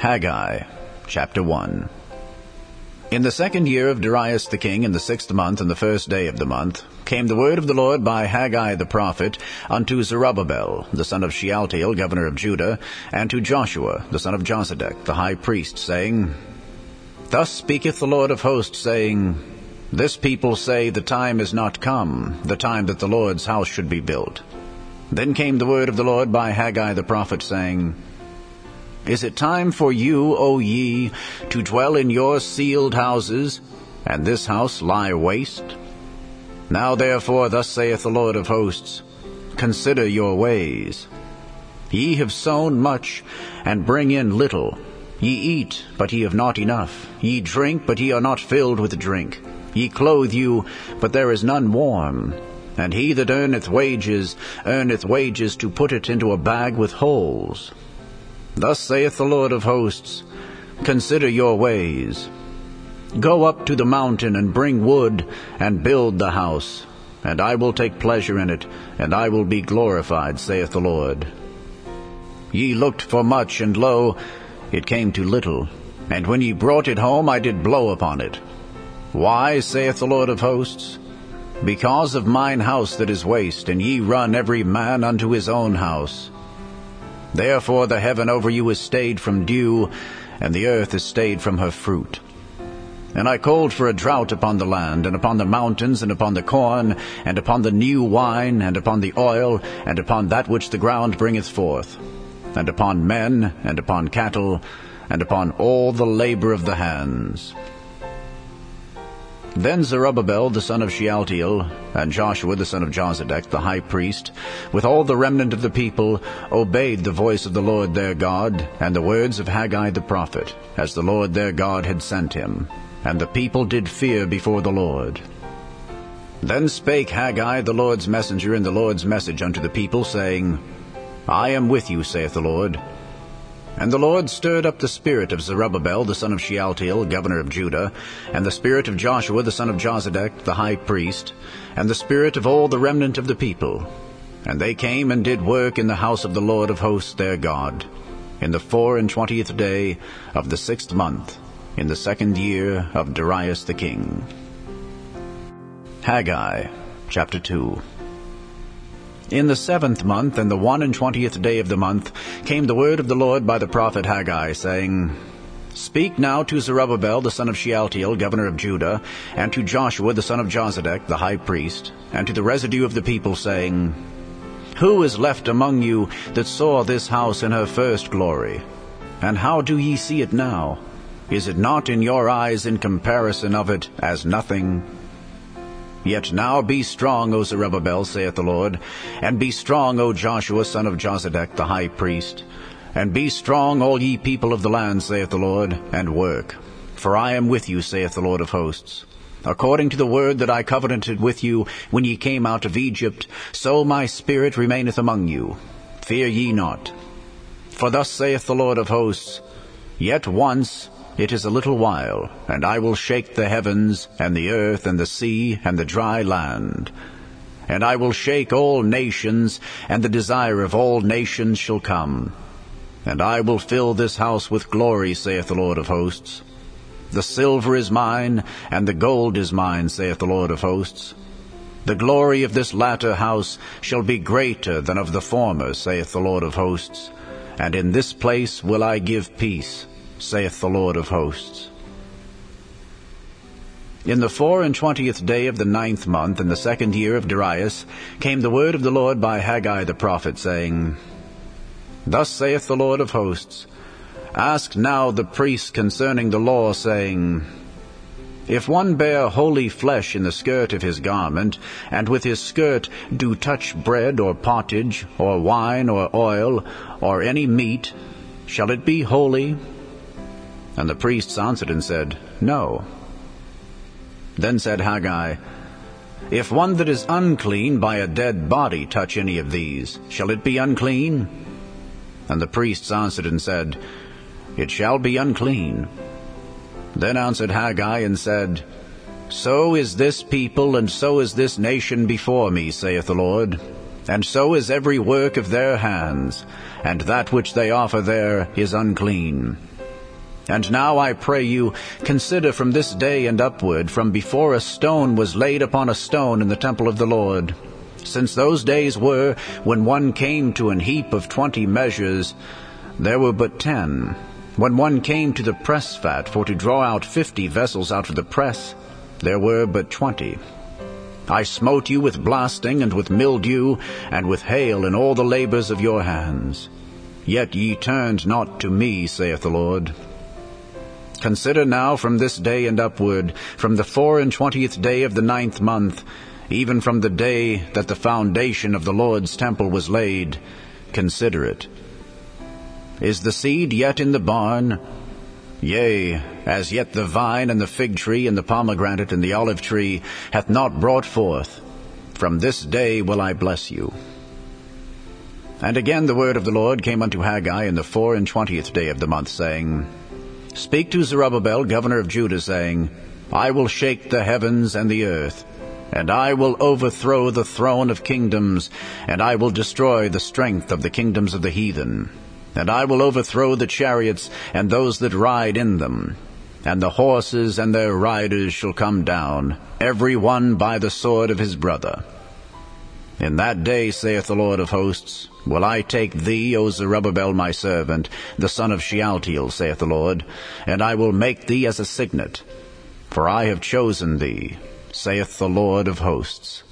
Haggai, chapter 1. In the 2nd year of Darius the king, in the 6th month, and the 1st day of the month, came the word of the Lord by Haggai the prophet unto Zerubbabel, the son of Shealtiel, governor of Judah, and to Joshua, the son of Josedech, the high priest, saying, Thus speaketh the Lord of hosts, saying, This people say, The time is not come, the time that the Lord's house should be built. Then came the word of the Lord by Haggai the prophet, saying, Is it time for you, O ye, to dwell in your sealed houses, and this house lie waste? Now therefore thus saith the Lord of hosts, Consider your ways. Ye have sown much, and bring in little. Ye eat, but ye have not enough. Ye drink, but ye are not filled with drink. Ye clothe you, but there is none warm. And he that earneth wages to put it into a bag with holes. Thus saith the Lord of hosts, Consider your ways. Go up to the mountain, and bring wood, and build the house, and I will take pleasure in it, and I will be glorified, saith the Lord. Ye looked for much, and lo, it came to little, and when ye brought it home, I did blow upon it. Why, saith the Lord of hosts? Because of mine house that is waste, and ye run every man unto his own house. Therefore the heaven over you is stayed from dew, and the earth is stayed from her fruit. And I called for a drought upon the land, and upon the mountains, and upon the corn, and upon the new wine, and upon the oil, and upon that which the ground bringeth forth, and upon men, and upon cattle, and upon all the labor of the hands. Then Zerubbabel the son of Shealtiel, and Joshua the son of Josedech, the high priest, with all the remnant of the people, obeyed the voice of the Lord their God, and the words of Haggai the prophet, as the Lord their God had sent him. And the people did fear before the Lord. Then spake Haggai the Lord's messenger in the Lord's message unto the people, saying, I am with you, saith the Lord. And the Lord stirred up the spirit of Zerubbabel the son of Shealtiel, governor of Judah, and the spirit of Joshua the son of Josedech, the high priest, and the spirit of all the remnant of the people. And they came and did work in the house of the Lord of hosts their God, in the 24th day of the 6th month, in the 2nd year of Darius the king. Haggai, chapter 2. In the 7th month, and the 21st day of the month, came the word of the Lord by the prophet Haggai, saying, Speak now to Zerubbabel the son of Shealtiel, governor of Judah, and to Joshua the son of Josedech, the high priest, and to the residue of the people, saying, Who is left among you that saw this house in her first glory? And how do ye see it now? Is it not in your eyes in comparison of it as nothing? Yet now be strong, O Zerubbabel, saith the Lord, and be strong, O Joshua, son of Josedech, the high priest, and be strong, all ye people of the land, saith the Lord, and work. For I am with you, saith the Lord of hosts. According to the word that I covenanted with you when ye came out of Egypt, so my spirit remaineth among you. Fear ye not. For thus saith the Lord of hosts, Yet once, it is a little while, and I will shake the heavens, and the earth, and the sea, and the dry land. And I will shake all nations, and the desire of all nations shall come. And I will fill this house with glory, saith the Lord of hosts. The silver is mine, and the gold is mine, saith the Lord of hosts. The glory of this latter house shall be greater than of the former, saith the Lord of hosts. And in this place will I give peace, saith the Lord of hosts. In the 24th day of the 9th month, in the 2nd year of Darius, came the word of the Lord by Haggai the prophet, saying, Thus saith the Lord of hosts, Ask now the priests concerning the law, saying, If one bear holy flesh in the skirt of his garment, and with his skirt do touch bread or pottage, or wine or oil, or any meat, shall it be holy? And the priests answered and said, No. Then said Haggai, If one that is unclean by a dead body touch any of these, shall it be unclean? And the priests answered and said, It shall be unclean. Then answered Haggai and said, So is this people, and so is this nation before me, saith the Lord. And so is every work of their hands, and that which they offer there is unclean. And now I pray you, consider from this day and upward, from before a stone was laid upon a stone in the temple of the Lord, since those days were, when one came to an heap of 20 measures, there were but 10. When one came to the press fat for to draw out 50 vessels out of the press, there were but 20. I smote you with blasting, and with mildew, and with hail in all the labors of your hands. Yet ye turned not to me, saith the Lord. Consider now from this day and upward, from the 24th day of the 9th month, even from the day that the foundation of the Lord's temple was laid, consider it. Is the seed yet in the barn? Yea, as yet the vine and the fig tree and the pomegranate and the olive tree hath not brought forth. From this day will I bless you. And again the word of the Lord came unto Haggai in the 24th day of the month, saying, Speak to Zerubbabel, governor of Judah, saying, I will shake the heavens and the earth, and I will overthrow the throne of kingdoms, and I will destroy the strength of the kingdoms of the heathen. And I will overthrow the chariots and those that ride in them, and the horses and their riders shall come down, every one by the sword of his brother. In that day, saith the Lord of hosts, will I take thee, O Zerubbabel my servant, the son of Shealtiel, saith the Lord, and I will make thee as a signet. For I have chosen thee, saith the Lord of hosts.